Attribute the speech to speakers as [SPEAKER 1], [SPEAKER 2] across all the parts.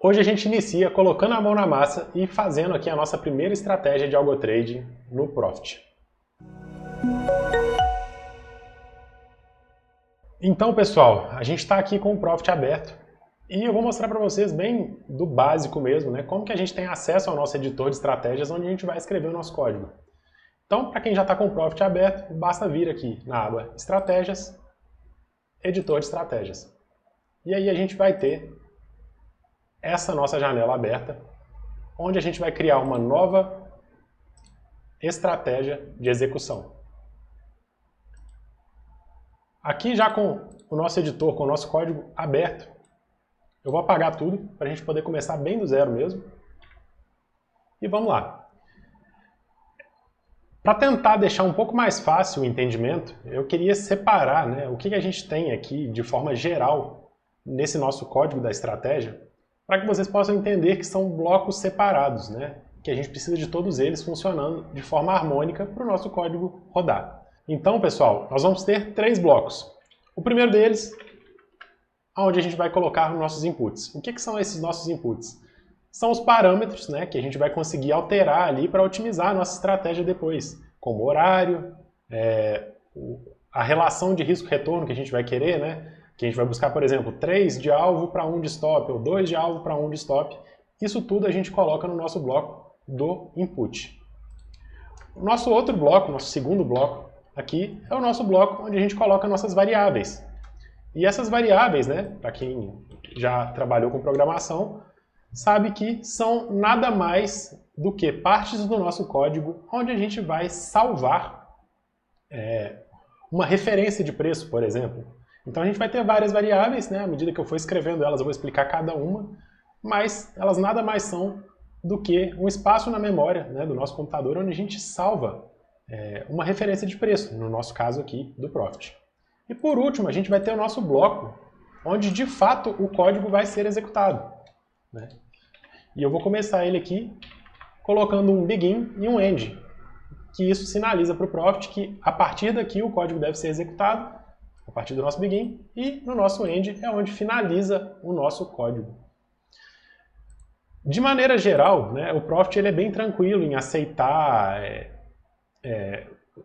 [SPEAKER 1] Hoje a gente inicia colocando a mão na massa e fazendo aqui a nossa primeira estratégia de algo trading no Profit. Então, pessoal, a gente está aqui com o Profit aberto e eu vou mostrar para vocês bem do básico mesmo, né? Como que a gente tem acesso ao nosso editor de estratégias onde a gente vai escrever o nosso código. Então, para quem já está com o Profit aberto, basta vir aqui na aba Estratégias, Editor de Estratégias. E aí a gente vai ter essa nossa janela aberta, onde a gente vai criar uma nova estratégia de execução. Aqui já com o nosso editor, com o nosso código aberto, eu vou apagar tudo para a gente poder começar bem do zero mesmo. E vamos lá. Para tentar deixar um pouco mais fácil o entendimento, eu queria separar, né, o que a gente tem aqui de forma geral nesse nosso código da estratégia, para que vocês possam entender que são blocos separados, né, que a gente precisa de todos eles funcionando de forma harmônica para o nosso código rodar. Então, pessoal, nós vamos ter 3 blocos. O primeiro deles, onde a gente vai colocar os nossos inputs. O que são esses nossos inputs? São os parâmetros, né, que a gente vai conseguir alterar ali para otimizar a nossa estratégia depois, como o horário, a relação de risco-retorno que a gente vai querer, né, que a gente vai buscar, por exemplo, 3 de alvo para 1 de stop, ou 2 de alvo para 1 de stop. Isso tudo a gente coloca no nosso bloco do input. O nosso outro bloco, nosso segundo bloco aqui, é o nosso bloco onde a gente coloca nossas variáveis. E essas variáveis, né, para quem já trabalhou com programação, sabe que são nada mais do que partes do nosso código onde a gente vai salvar uma referência de preço, por exemplo. Então a gente vai ter várias variáveis, né? À medida que eu for escrevendo elas, eu vou explicar cada uma, mas elas nada mais são do que um espaço na memória, né, do nosso computador onde a gente salva uma referência de preço, no nosso caso aqui do Profit. E por último, a gente vai ter o nosso bloco onde de fato o código vai ser executado, né? E eu vou começar ele aqui colocando um begin e um end, que isso sinaliza para o Profit que a partir daqui o código deve ser executado, a partir do nosso begin, e no nosso end é onde finaliza o nosso código. De maneira geral, né, o Profit ele é bem tranquilo em aceitar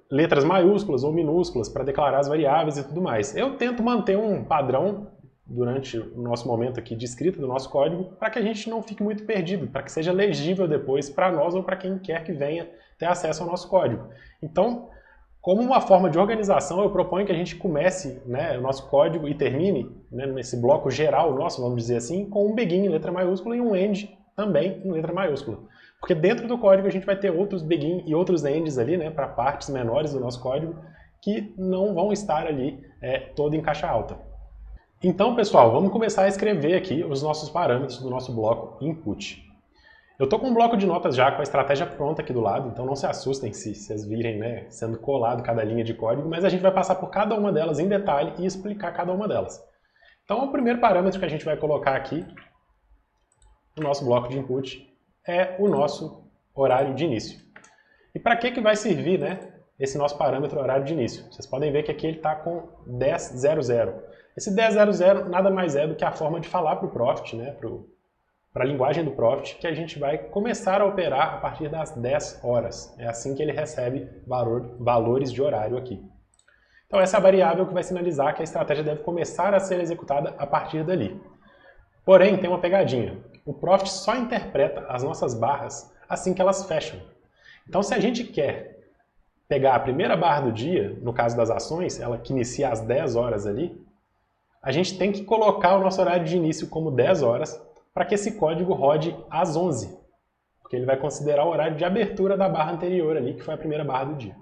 [SPEAKER 1] letras maiúsculas ou minúsculas para declarar as variáveis e tudo mais. Eu tento manter um padrão durante o nosso momento aqui de escrita do nosso código, para que a gente não fique muito perdido, para que seja legível depois para nós ou para quem quer que venha ter acesso ao nosso código. Então, como uma forma de organização, eu proponho que a gente comece, né, o nosso código e termine, né, nesse bloco geral nosso, vamos dizer assim, com um begin em letra maiúscula e um end também em letra maiúscula. Porque dentro do código a gente vai ter outros begin e outros ends ali, né, para partes menores do nosso código, que não vão estar ali todo em caixa alta. Então, pessoal, vamos começar a escrever aqui os nossos parâmetros do nosso bloco input. Eu estou com um bloco de notas já com a estratégia pronta aqui do lado, então não se assustem se vocês virem, né, sendo colado cada linha de código, mas a gente vai passar por cada uma delas em detalhe e explicar cada uma delas. Então, o primeiro parâmetro que a gente vai colocar aqui no nosso bloco de input é o nosso horário de início. E para que vai servir, né, esse nosso parâmetro horário de início? Vocês podem ver que aqui ele está com 10:00. Esse 10:00 nada mais é do que a forma de falar para o Profit, né, para a linguagem do Profit, que a gente vai começar a operar a partir das 10 horas. É assim que ele recebe valores de horário aqui. Então essa é a variável que vai sinalizar que a estratégia deve começar a ser executada a partir dali. Porém, tem uma pegadinha. O Profit só interpreta as nossas barras assim que elas fecham. Então se a gente quer pegar a primeira barra do dia, no caso das ações, ela que inicia às 10 horas ali, a gente tem que colocar o nosso horário de início como 10 horas para que esse código rode às 11, porque ele vai considerar o horário de abertura da barra anterior ali, que foi a primeira barra do dia.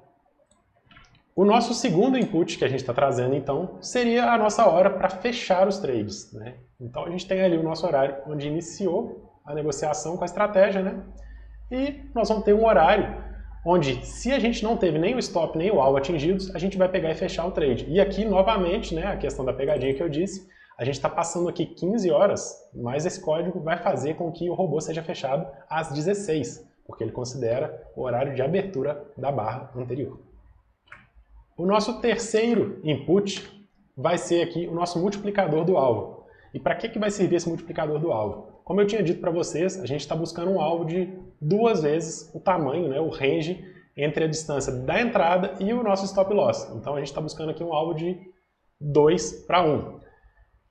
[SPEAKER 1] O nosso segundo input que a gente está trazendo, então, seria a nossa hora para fechar os trades, né? Então a gente tem ali o nosso horário onde iniciou a negociação com a estratégia, né? E nós vamos ter um horário onde, se a gente não teve nem o stop nem o alvo atingidos, a gente vai pegar e fechar o trade. E aqui, novamente, né, a questão da pegadinha que eu disse, a gente está passando aqui 15 horas, mas esse código vai fazer com que o robô seja fechado às 16, porque ele considera o horário de abertura da barra anterior. O nosso terceiro input vai ser aqui o nosso multiplicador do alvo. E para que vai servir esse multiplicador do alvo? Como eu tinha dito para vocês, a gente está buscando um alvo de 2 vezes o tamanho, né, o range entre a distância da entrada e o nosso stop loss. Então a gente está buscando aqui um alvo de 2:1,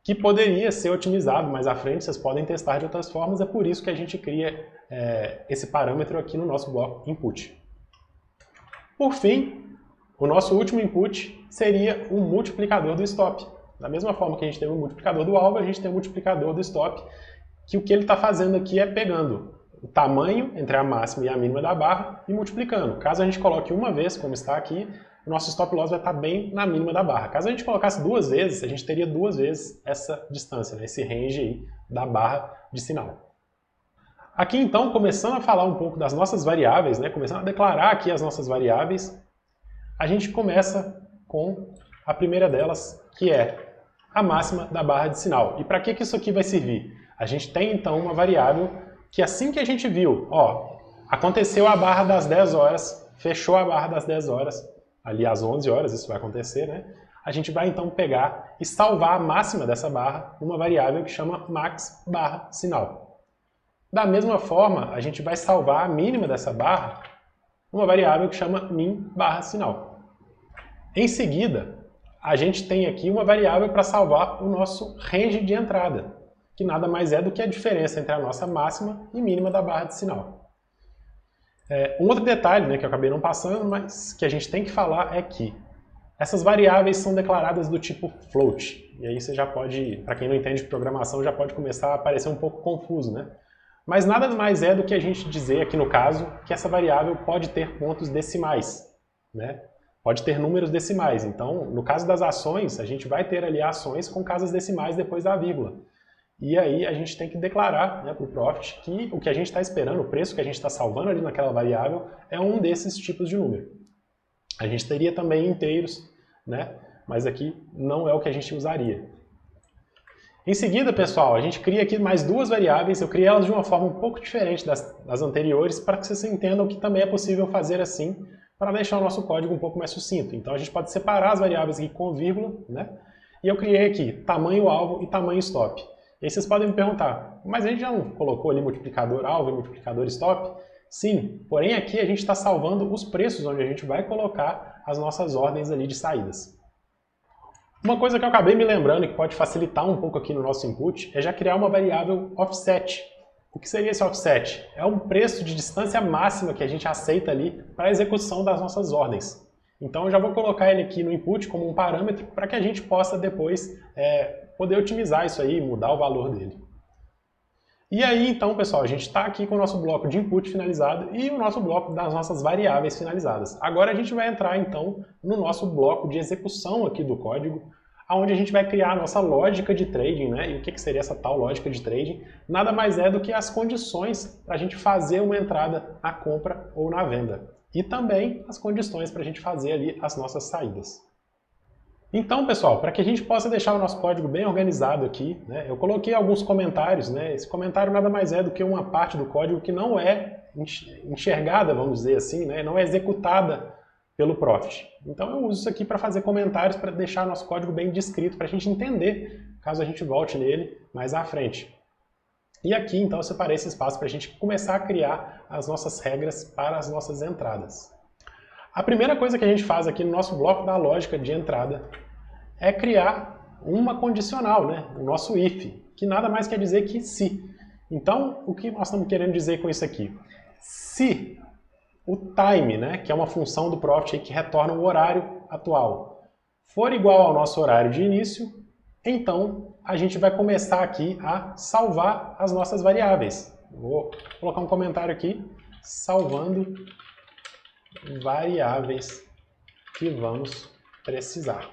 [SPEAKER 1] que poderia ser otimizado mais à frente, vocês podem testar de outras formas, é por isso que a gente cria esse parâmetro aqui no nosso bloco input. Por fim, o nosso último input seria o multiplicador do stop. Da mesma forma que a gente tem o multiplicador do alvo, a gente tem o multiplicador do stop, que o que ele está fazendo aqui é pegando o tamanho entre a máxima e a mínima da barra e multiplicando. Caso a gente coloque uma vez, como está aqui, o nosso stop loss vai estar bem na mínima da barra. Caso a gente colocasse 2 vezes, a gente teria 2 vezes essa distância, né, esse range aí da barra de sinal. Aqui então, começando a falar um pouco das nossas variáveis, né, começando a declarar aqui as nossas variáveis, a gente começa com a primeira delas, que é a máxima da barra de sinal. E para que isso aqui vai servir? A gente tem então uma variável que assim que a gente viu, ó, aconteceu a barra das 10 horas, fechou a barra das 10 horas, ali às 11 horas isso vai acontecer, né? A gente vai então pegar e salvar a máxima dessa barra numa variável que chama max barra sinal. Da mesma forma, a gente vai salvar a mínima dessa barra numa variável que chama min barra sinal. Em seguida, a gente tem aqui uma variável para salvar o nosso range de entrada, que nada mais é do que a diferença entre a nossa máxima e mínima da barra de sinal. Um outro detalhe, né, que eu acabei não passando, mas que a gente tem que falar é que essas variáveis são declaradas do tipo float. E aí você já pode, para quem não entende de programação, já pode começar a parecer um pouco confuso, né? Mas nada mais é do que a gente dizer aqui no caso que essa variável pode ter pontos decimais, né? Pode ter números decimais. Então, no caso das ações, a gente vai ter ali ações com casas decimais depois da vírgula. E aí a gente tem que declarar, né, para o Profit que o que a gente está esperando, o preço que a gente está salvando ali naquela variável, é um desses tipos de número. A gente teria também inteiros, né, mas aqui não é o que a gente usaria. Em seguida, pessoal, a gente cria aqui mais 2 variáveis, eu criei elas de uma forma um pouco diferente das anteriores, para que vocês entendam que também é possível fazer assim, para deixar o nosso código um pouco mais sucinto. Então a gente pode separar as variáveis aqui com vírgula, né, e eu criei aqui tamanho alvo e tamanho stop. E aí vocês podem me perguntar, mas a gente já não colocou ali multiplicador alvo e multiplicador stop? Sim, porém aqui a gente está salvando os preços onde a gente vai colocar as nossas ordens ali de saídas. Uma coisa que eu acabei me lembrando e que pode facilitar um pouco aqui no nosso input é já criar uma variável offset. O que seria esse offset? É um preço de distância máxima que a gente aceita ali para a execução das nossas ordens. Então eu já vou colocar ele aqui no input como um parâmetro para que a gente possa depois poder otimizar isso aí, mudar o valor dele. E aí então, pessoal, a gente está aqui com o nosso bloco de input finalizado e o nosso bloco das nossas variáveis finalizadas. Agora a gente vai entrar então no nosso bloco de execução aqui do código, onde a gente vai criar a nossa lógica de trading, né? E o que seria essa tal lógica de trading? Nada mais é do que as condições para a gente fazer uma entrada na compra ou na venda. E também as condições para a gente fazer ali as nossas saídas. Então, pessoal, para que a gente possa deixar o nosso código bem organizado aqui, né, eu coloquei alguns comentários, né? Esse comentário nada mais é do que uma parte do código que não é enxergada, vamos dizer assim, né, não é executada pelo Profit. Então eu uso isso aqui para fazer comentários, para deixar nosso código bem descrito, para a gente entender, caso a gente volte nele mais à frente. E aqui, então, eu separei esse espaço para a gente começar a criar as nossas regras para as nossas entradas. A primeira coisa que a gente faz aqui no nosso bloco da lógica de entrada é criar uma condicional, né? O nosso if, que nada mais quer dizer que se. Então, o que nós estamos querendo dizer com isso aqui? Se o time, né, que é uma função do Profit aí que retorna o horário atual, for igual ao nosso horário de início, então a gente vai começar aqui a salvar as nossas variáveis. Vou colocar um comentário aqui, salvando variáveis que vamos precisar.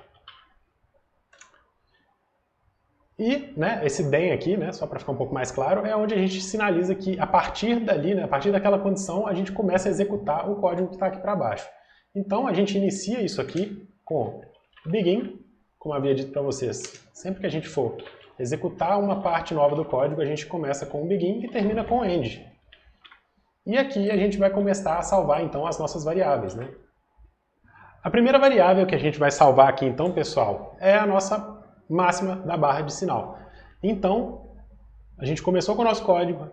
[SPEAKER 1] E, né, esse then aqui, né, só para ficar um pouco mais claro, é onde a gente sinaliza que a partir dali, né, a partir daquela condição, a gente começa a executar o código que está aqui para baixo. Então a gente inicia isso aqui com begin, como havia dito para vocês. Sempre que a gente for executar uma parte nova do código, a gente começa com o begin e termina com o end. E aqui a gente vai começar a salvar então as nossas variáveis, né? A primeira variável que a gente vai salvar aqui então, pessoal, é a nossa máxima da barra de sinal. Então, A gente começou com o nosso código,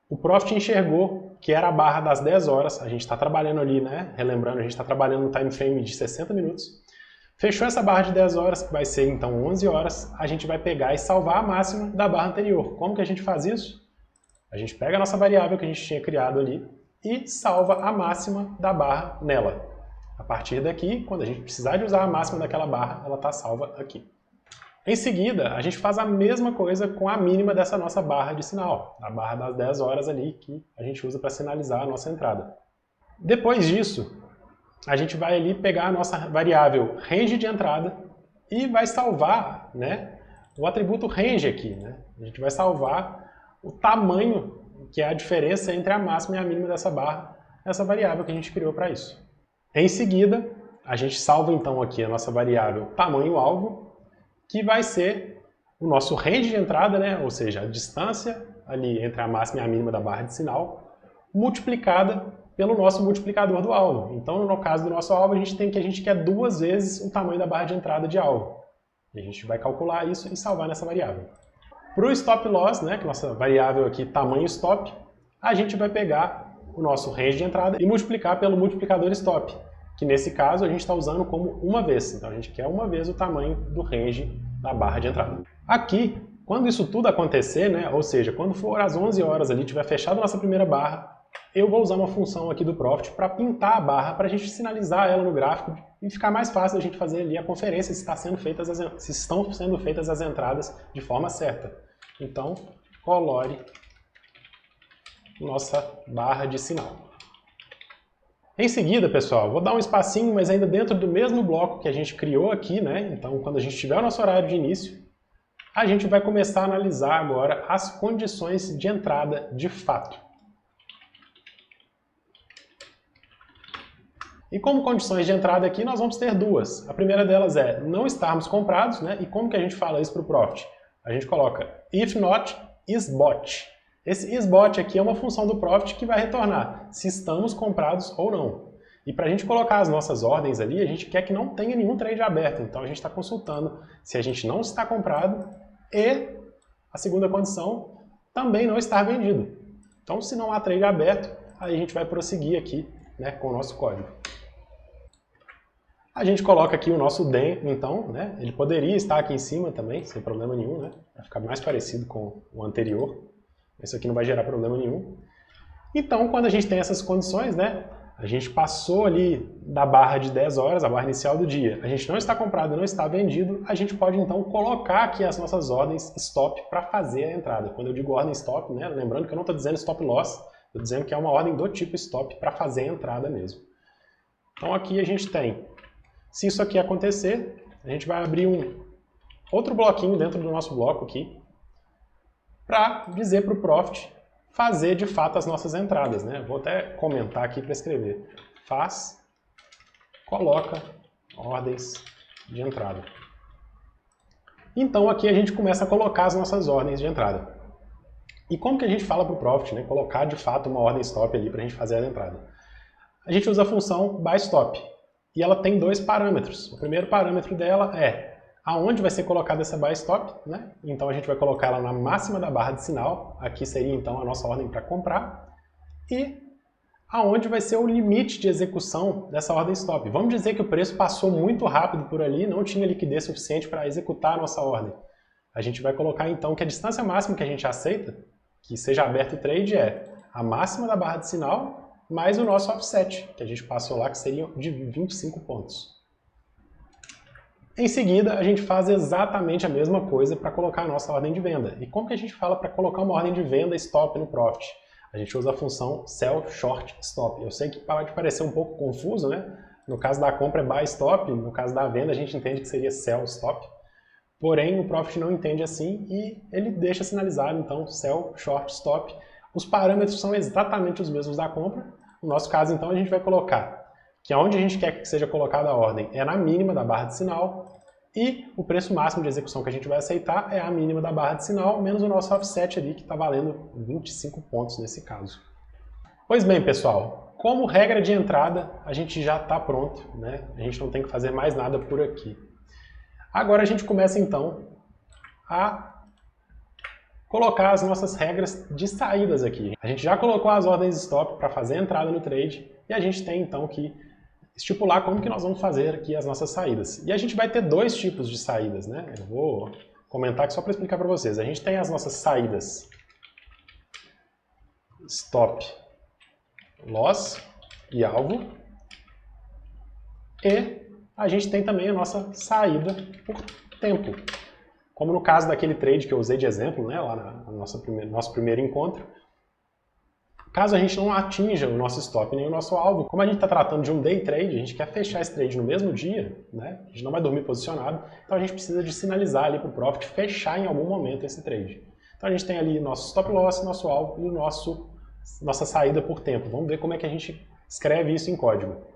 [SPEAKER 1] o Profit enxergou que era a barra das 10 horas, a gente está trabalhando ali, né? Relembrando, a gente está trabalhando no time frame de 60 minutos. Fechou essa barra de 10 horas, que vai ser então 11 horas, a gente vai pegar e salvar a máxima da barra anterior. Como que a gente faz isso? A gente pega a nossa variável que a gente tinha criado ali e salva a máxima da barra nela. A partir daqui, quando a gente precisar de usar a máxima daquela barra, ela está salva aqui. Em seguida, a gente faz a mesma coisa com a mínima dessa nossa barra de sinal, a barra das 10 horas ali que a gente usa para sinalizar a nossa entrada. Depois disso, a gente vai ali pegar a nossa variável range de entrada e vai salvar, né, o atributo range aqui. Né? A gente vai salvar o tamanho, que é a diferença entre a máxima e a mínima dessa barra, essa variável que a gente criou para isso. Em seguida, a gente salva então aqui a nossa variável tamanho-alvo, que vai ser o nosso range de entrada, né? Ou seja, a distância ali entre a máxima e a mínima da barra de sinal, multiplicada pelo nosso multiplicador do alvo. Então, no caso do nosso alvo, a gente quer 2 vezes o tamanho da barra de entrada de alvo. E a gente vai calcular isso e salvar nessa variável. Para o stop loss, né, que é a nossa variável aqui, tamanho stop, a gente vai pegar o nosso range de entrada e multiplicar pelo multiplicador stop, que nesse caso a gente está usando como uma vez. Então a gente quer uma vez o tamanho do range da barra de entrada. Aqui, quando isso tudo acontecer, né, ou seja, quando for às 11 horas ali, tiver fechado a nossa primeira barra, eu vou usar uma função aqui do Profit para pintar a barra, para a gente sinalizar ela no gráfico e ficar mais fácil a gente fazer ali a conferência se estão sendo feitas as entradas de forma certa. Então, colore nossa barra de sinal. Em seguida, pessoal, vou dar um espacinho, mas ainda dentro do mesmo bloco que a gente criou aqui, né? Então, quando a gente tiver o nosso horário de início, a gente vai começar a analisar agora as condições de entrada de fato. E como condições de entrada aqui, nós vamos ter duas. A primeira delas é não estarmos comprados, né? E como que a gente fala isso para o Profit? A gente coloca if not isBot. Esse isBot aqui é uma função do Profit que vai retornar se estamos comprados ou não. E para a gente colocar as nossas ordens ali, a gente quer que não tenha nenhum trade aberto. Então a gente está consultando se a gente não está comprado e a segunda condição, também não estar vendido. Então se não há trade aberto, aí a gente vai prosseguir aqui, né, com o nosso código. A gente coloca aqui o nosso DEN, então, né, ele poderia estar aqui em cima também, sem problema nenhum, né, para ficar mais parecido com o anterior. Isso aqui não vai gerar problema nenhum. Então, quando a gente tem essas condições, né, a gente passou ali da barra de 10 horas, a barra inicial do dia, a gente não está comprado, não está vendido, a gente pode então colocar aqui as nossas ordens stop para fazer a entrada. Quando eu digo ordem stop, né, lembrando que eu não estou dizendo stop loss, estou dizendo que é uma ordem do tipo stop para fazer a entrada mesmo. Então aqui a gente tem, se isso aqui acontecer, a gente vai abrir um outro bloquinho dentro do nosso bloco aqui, para dizer para o Profit fazer de fato as nossas entradas, né? Vou até comentar aqui para escrever. Coloca ordens de entrada. Então aqui a gente começa a colocar as nossas ordens de entrada. E como que a gente fala para o Profit, né? Colocar de fato uma ordem stop ali para a gente fazer a entrada? A gente usa a função byStop e ela tem 2 parâmetros. O primeiro parâmetro dela é aonde vai ser colocada essa buy stop, né? Então a gente vai colocar ela na máxima da barra de sinal, aqui seria então a nossa ordem para comprar, e aonde vai ser o limite de execução dessa ordem stop. Vamos dizer que o preço passou muito rápido por ali, não tinha liquidez suficiente para executar a nossa ordem. A gente vai colocar então que a distância máxima que a gente aceita, que seja aberto o trade, é a máxima da barra de sinal mais o nosso offset, que a gente passou lá, que seria de 25 pontos. Em seguida, a gente faz exatamente a mesma coisa para colocar a nossa ordem de venda. E como que a gente fala para colocar uma ordem de venda stop no Profit? A gente usa a função Sell Short Stop. Eu sei que pode parecer um pouco confuso, né? No caso da compra é Buy Stop, no caso da venda a gente entende que seria Sell Stop. Porém, o Profit não entende assim e ele deixa sinalizado, então, Sell Short Stop. Os parâmetros são exatamente os mesmos da compra. No nosso caso, então, a gente vai colocar que onde a gente quer que seja colocada a ordem é na mínima da barra de sinal e o preço máximo de execução que a gente vai aceitar é a mínima da barra de sinal menos o nosso offset ali, que está valendo 25 pontos nesse caso. Pois bem, pessoal, como regra de entrada, a gente já está pronto, né? A gente não tem que fazer mais nada por aqui. Agora a gente começa então a colocar as nossas regras de saídas aqui. A gente já colocou as ordens de stop para fazer a entrada no trade e a gente tem então que estipular como que nós vamos fazer aqui as nossas saídas. E a gente vai ter dois tipos de saídas, né? Eu vou comentar aqui só para explicar para vocês. A gente tem as nossas saídas stop, loss e alvo. E a gente tem também a nossa saída por tempo. Como no caso daquele trade que eu usei de exemplo, né, lá no nosso primeiro encontro. Caso a gente não atinja o nosso stop nem o nosso alvo, como a gente está tratando de um day trade, a gente quer fechar esse trade no mesmo dia, né, a gente não vai dormir posicionado, então a gente precisa de sinalizar ali para o Profit fechar em algum momento esse trade. Então a gente tem ali nosso stop loss, nosso alvo e nossa saída por tempo. Vamos ver como é que a gente escreve isso em código.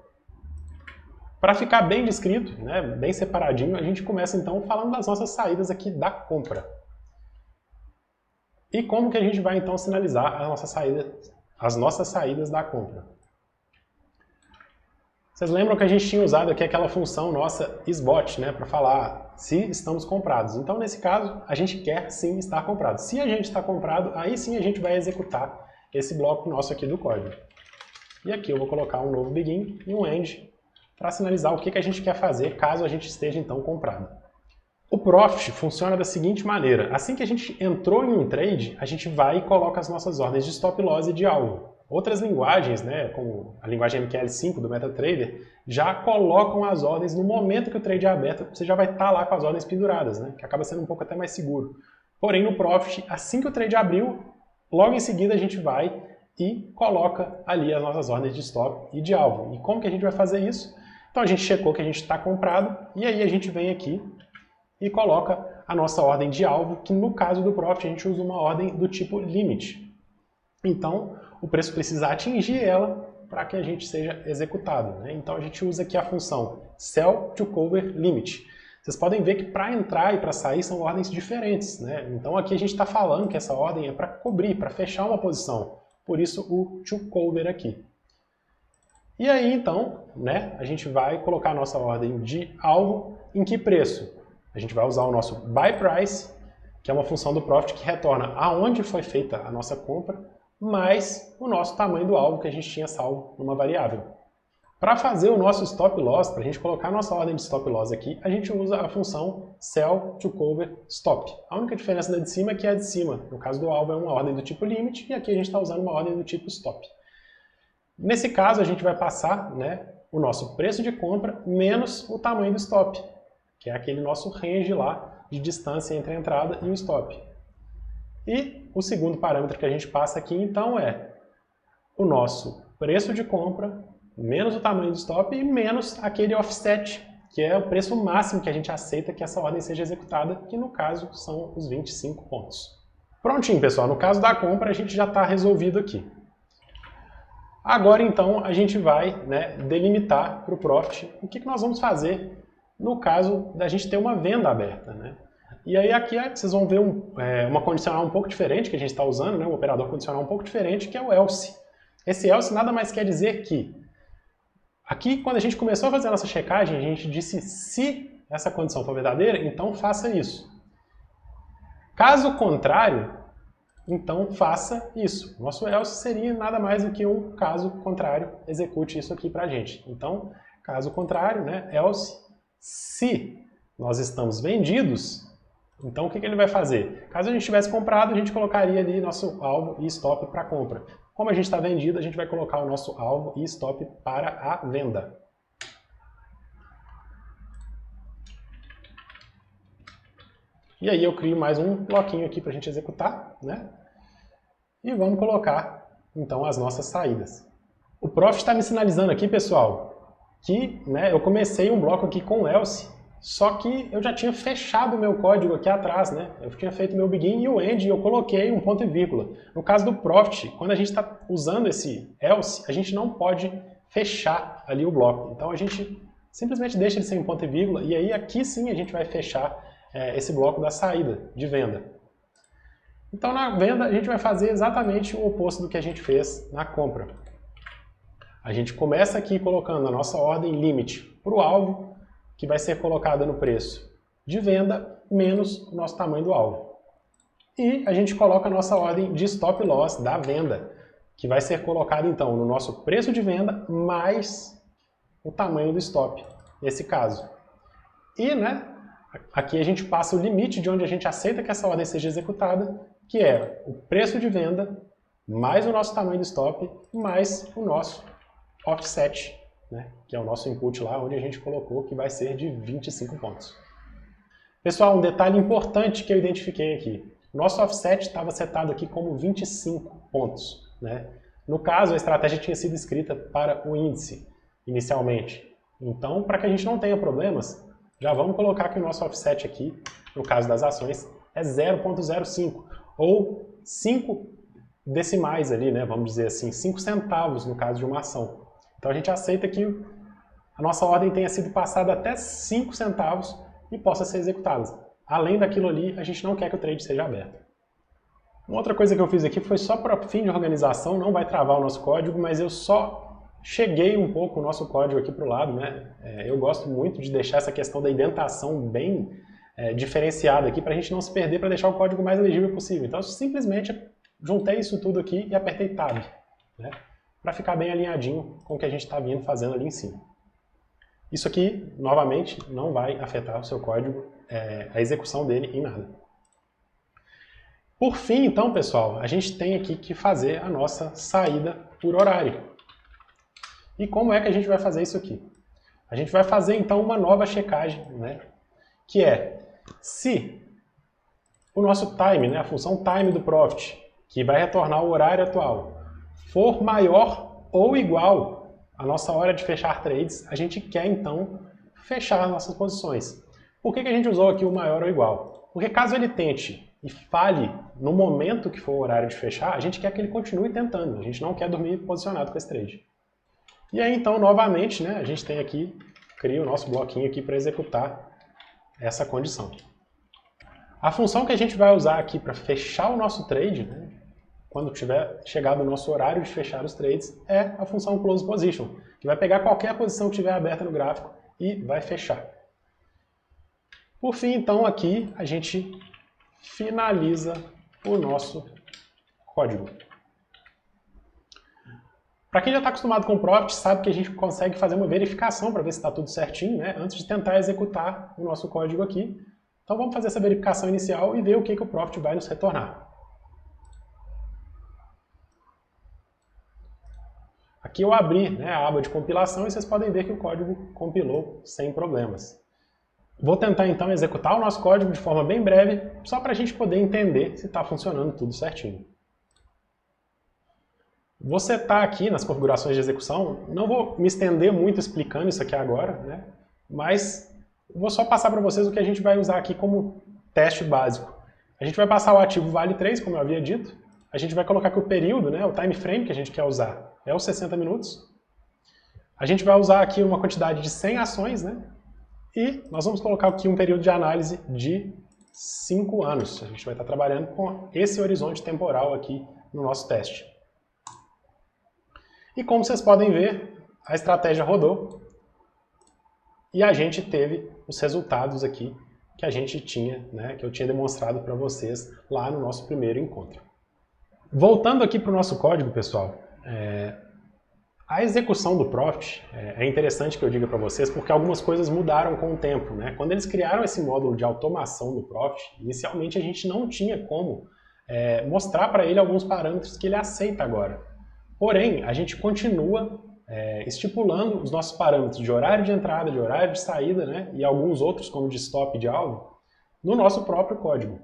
[SPEAKER 1] Para ficar bem descrito, né, bem separadinho, a gente começa então falando das nossas saídas aqui da compra. E como que a gente vai então sinalizar as nossas saídas da compra. Vocês lembram que a gente tinha usado aqui aquela função nossa isBot, né, para falar se estamos comprados. Então nesse caso a gente quer sim estar comprado. Se a gente está comprado, aí sim a gente vai executar esse bloco nosso aqui do código. E aqui eu vou colocar um novo begin e um end para sinalizar o que a gente quer fazer caso a gente esteja então comprado. O Profit funciona da seguinte maneira: assim que a gente entrou em um trade, a gente vai e coloca as nossas ordens de stop loss e de alvo. Outras linguagens, né, como a linguagem MQL5 do MetaTrader, já colocam as ordens no momento que o trade é aberto, você já vai estar lá com as ordens penduradas, né, que acaba sendo um pouco até mais seguro. Porém no Profit, assim que o trade abriu, logo em seguida a gente vai e coloca ali as nossas ordens de stop e de alvo. E como que a gente vai fazer isso? Então a gente checou que a gente está comprado e aí a gente vem aqui e coloca a nossa ordem de alvo, que no caso do Profit a gente usa uma ordem do tipo limit. Então o preço precisa atingir ela para que a gente seja executado, né? Então a gente usa aqui a função sell to cover limit. Vocês podem ver que para entrar e para sair são ordens diferentes, né? Então aqui a gente está falando que essa ordem é para cobrir, para fechar uma posição. Por isso o to cover aqui. E aí então, né, a gente vai colocar a nossa ordem de alvo em que preço? A gente vai usar o nosso buy price, que é uma função do Profit que retorna aonde foi feita a nossa compra, mais o nosso tamanho do alvo que a gente tinha salvo numa variável. Para fazer o nosso stop loss, para a gente colocar a nossa ordem de stop loss aqui, a gente usa a função sell to cover stop. A única diferença da de cima é que a de cima, no caso do alvo, é uma ordem do tipo limit, e aqui a gente está usando uma ordem do tipo stop. Nesse caso, a gente vai passar, né, o nosso preço de compra menos o tamanho do stop, que é aquele nosso range lá de distância entre a entrada e o stop. E o segundo parâmetro que a gente passa aqui, então, é o nosso preço de compra menos o tamanho do stop e menos aquele offset, que é o preço máximo que a gente aceita que essa ordem seja executada, que no caso são os 25 pontos. Prontinho, pessoal. No caso da compra, a gente já está resolvido aqui. Agora, então, a gente vai, né, delimitar para o Profit o que nós vamos fazer no caso da gente ter uma venda aberta, né? E aí aqui vocês vão ver uma condicional um pouco diferente que a gente está usando, né, um operador condicional um pouco diferente, que é o else. Esse else nada mais quer dizer que aqui, quando a gente começou a fazer a nossa checagem, a gente disse se essa condição for verdadeira, então faça isso. Caso contrário, então faça isso. Nosso else seria nada mais do que um caso contrário, execute isso aqui para a gente. Então, caso contrário, né, else, se nós estamos vendidos, então o que ele vai fazer? Caso a gente tivesse comprado, a gente colocaria ali nosso alvo e stop para compra. Como a gente está vendido, a gente vai colocar o nosso alvo e stop para a venda. E aí eu crio mais um bloquinho aqui para a gente executar, né? E vamos colocar, então, as nossas saídas. O Profit está me sinalizando aqui, pessoal, que, né, eu comecei um bloco aqui com else, só que eu já tinha fechado o meu código aqui atrás, né? Eu tinha feito meu begin e o end e eu coloquei um ponto e vírgula. No caso do Profit, quando a gente está usando esse else, a gente não pode fechar ali o bloco. Então a gente simplesmente deixa ele sem um ponto e vírgula e aí aqui sim a gente vai fechar esse bloco da saída de venda. Então na venda a gente vai fazer exatamente o oposto do que a gente fez na compra. A gente começa aqui colocando a nossa ordem limit para o alvo, que vai ser colocada no preço de venda menos o nosso tamanho do alvo. E a gente coloca a nossa ordem de stop loss da venda, que vai ser colocada então no nosso preço de venda mais o tamanho do stop, nesse caso. E, né, aqui a gente passa o limite de onde a gente aceita que essa ordem seja executada, que é o preço de venda mais o nosso tamanho do stop mais o nosso offset, né, que é o nosso input lá, onde a gente colocou que vai ser de 25 pontos. Pessoal, um detalhe importante que eu identifiquei aqui. Nosso offset estava setado aqui como 25 pontos. Né? No caso, a estratégia tinha sido escrita para o índice, inicialmente. Então, para que a gente não tenha problemas, já vamos colocar que o nosso offset aqui, no caso das ações, é 0,05, ou 5 decimais ali, né? Vamos dizer assim, 5 centavos no caso de uma ação. Então a gente aceita que a nossa ordem tenha sido passada até 5 centavos e possa ser executada. Além daquilo ali, a gente não quer que o trade seja aberto. Uma outra coisa que eu fiz aqui foi só para fim de organização, não vai travar o nosso código, mas eu só cheguei um pouco o nosso código aqui para o lado, né? Eu gosto muito de deixar essa questão da indentação bem diferenciada aqui, para a gente não se perder, para deixar o código mais legível possível. Então eu simplesmente juntei isso tudo aqui e apertei Tab, né? Para ficar bem alinhadinho com o que a gente está vindo fazendo ali em cima. Isso aqui, novamente, não vai afetar o seu código, a execução dele em nada. Por fim, então, pessoal, a gente tem aqui que fazer a nossa saída por horário. E como é que a gente vai fazer isso aqui? A gente vai fazer, então, uma nova checagem, né? Que é, se o nosso time, né, a função time do Profit, que vai retornar o horário atual, for maior ou igual à nossa hora de fechar trades, a gente quer, então, fechar as nossas posições. Por que a gente usou aqui o maior ou igual? Porque caso ele tente e falhe no momento que for o horário de fechar, a gente quer que ele continue tentando, a gente não quer dormir posicionado com esse trade. E aí então, novamente, né, a gente tem aqui, cria o nosso bloquinho aqui para executar essa condição. A função que a gente vai usar aqui para fechar o nosso trade, né, quando tiver chegado o nosso horário de fechar os trades, é a função Close Position, que vai pegar qualquer posição que estiver aberta no gráfico e vai fechar. Por fim, então, aqui a gente finaliza o nosso código. Para quem já está acostumado com o Profit, sabe que a gente consegue fazer uma verificação para ver se está tudo certinho, né, antes de tentar executar o nosso código aqui. Então vamos fazer essa verificação inicial e ver o que o Profit vai nos retornar. Aqui eu abri, né, a aba de compilação e vocês podem ver que o código compilou sem problemas. Vou tentar então executar o nosso código de forma bem breve, só para a gente poder entender se está funcionando tudo certinho. Vou setar aqui nas configurações de execução, não vou me estender muito explicando isso aqui agora, né? Mas vou só passar para vocês o que a gente vai usar aqui como teste básico. A gente vai passar o ativo vale 3, como eu havia dito, a gente vai colocar que o período, né, o time frame que a gente quer usar é os 60 minutos. A gente vai usar aqui uma quantidade de 100 ações, né? E nós vamos colocar aqui um período de análise de 5 anos. A gente vai estar trabalhando com esse horizonte temporal aqui no nosso teste. E como vocês podem ver, a estratégia rodou e a gente teve os resultados aqui que a gente tinha, né, que eu tinha demonstrado para vocês lá no nosso primeiro encontro. Voltando aqui para o nosso código, pessoal, a execução do Profit é interessante que eu diga para vocês porque algumas coisas mudaram com o tempo, né? Quando eles criaram esse módulo de automação do Profit, inicialmente a gente não tinha como mostrar para ele alguns parâmetros que ele aceita agora. Porém, a gente continua estipulando os nossos parâmetros de horário de entrada, de horário de saída, né? E alguns outros, como de stop e de alvo, no nosso próprio código.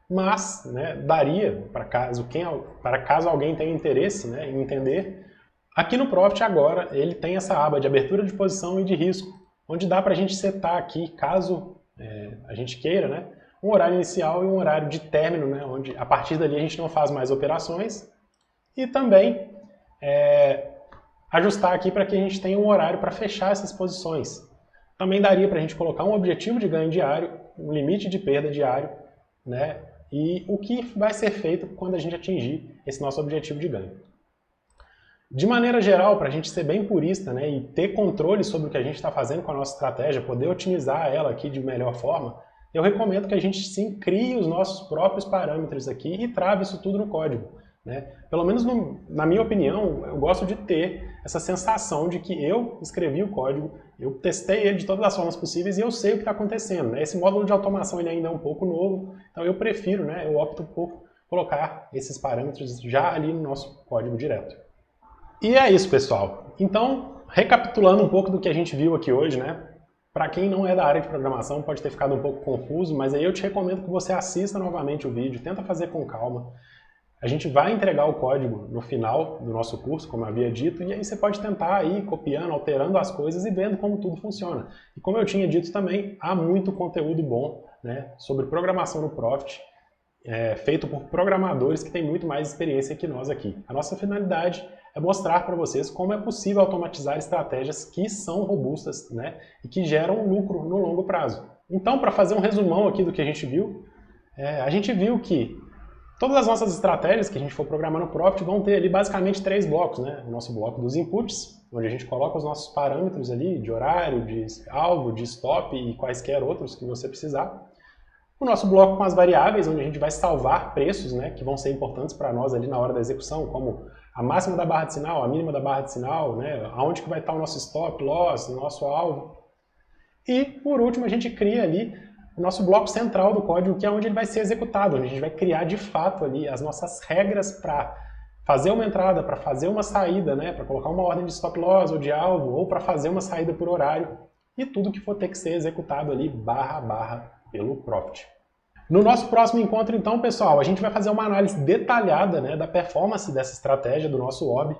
[SPEAKER 1] Mas, né, daria, para caso alguém tenha interesse, né, em entender, aqui no Profit agora ele tem essa aba de abertura de posição e de risco, onde dá para a gente setar aqui, caso a gente queira, né, um horário inicial e um horário de término, né, onde a partir dali a gente não faz mais operações, e também ajustar aqui para que a gente tenha um horário para fechar essas posições. Também daria para a gente colocar um objetivo de ganho diário, um limite de perda diário, né, e o que vai ser feito quando a gente atingir esse nosso objetivo de ganho. De maneira geral, para a gente ser bem purista, né, e ter controle sobre o que a gente está fazendo com a nossa estratégia, poder otimizar ela aqui de melhor forma, eu recomendo que a gente sim crie os nossos próprios parâmetros aqui e trave isso tudo no código, né? Pelo menos na minha opinião, eu gosto de ter essa sensação de que eu escrevi o código, eu testei ele de todas as formas possíveis e eu sei o que está acontecendo, né? Esse módulo de automação ele ainda é um pouco novo, então eu prefiro, né? Eu opto por colocar esses parâmetros já ali no nosso código direto. E é isso, pessoal. Então, recapitulando um pouco do que a gente viu aqui hoje, né? Para quem não é da área de programação, pode ter ficado um pouco confuso, mas aí eu te recomendo que você assista novamente o vídeo, tenta fazer com calma. A gente vai entregar o código no final do nosso curso, como eu havia dito, e aí você pode tentar ir copiando, alterando as coisas e vendo como tudo funciona. E como eu tinha dito também, há muito conteúdo bom, né, sobre programação no Profit, feito por programadores que têm muito mais experiência que nós aqui. A nossa finalidade é mostrar para vocês como é possível automatizar estratégias que são robustas, né, e que geram lucro no longo prazo. Então, para fazer um resumão aqui do que a gente viu que todas as nossas estratégias que a gente for programar no Profit vão ter ali basicamente 3 blocos, né? O nosso bloco dos inputs, onde a gente coloca os nossos parâmetros ali de horário, de alvo, de stop e quaisquer outros que você precisar. O nosso bloco com as variáveis, onde a gente vai salvar preços, né, que vão ser importantes para nós ali na hora da execução, como a máxima da barra de sinal, a mínima da barra de sinal, né, aonde que vai estar o nosso stop loss, o nosso alvo. E, por último, a gente cria ali o nosso bloco central do código, que é onde ele vai ser executado, onde a gente vai criar de fato ali as nossas regras para fazer uma entrada, para fazer uma saída, né, para colocar uma ordem de stop loss ou de alvo, ou para fazer uma saída por horário, e tudo que for ter que ser executado ali, barra a barra, pelo Profit. No nosso próximo encontro, então, pessoal, a gente vai fazer uma análise detalhada, né, da performance dessa estratégia do nosso hobby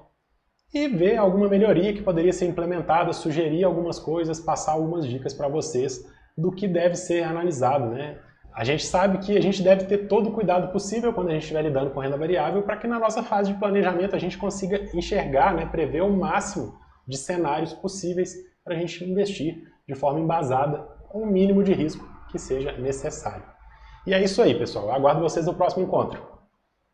[SPEAKER 1] e ver alguma melhoria que poderia ser implementada, sugerir algumas coisas, passar algumas dicas para vocês do que deve ser analisado, né? A gente sabe que a gente deve ter todo o cuidado possível quando a gente estiver lidando com renda variável para que na nossa fase de planejamento a gente consiga enxergar, né, prever o máximo de cenários possíveis para a gente investir de forma embasada com o mínimo de risco que seja necessário. E é isso aí, pessoal. Eu aguardo vocês no próximo encontro.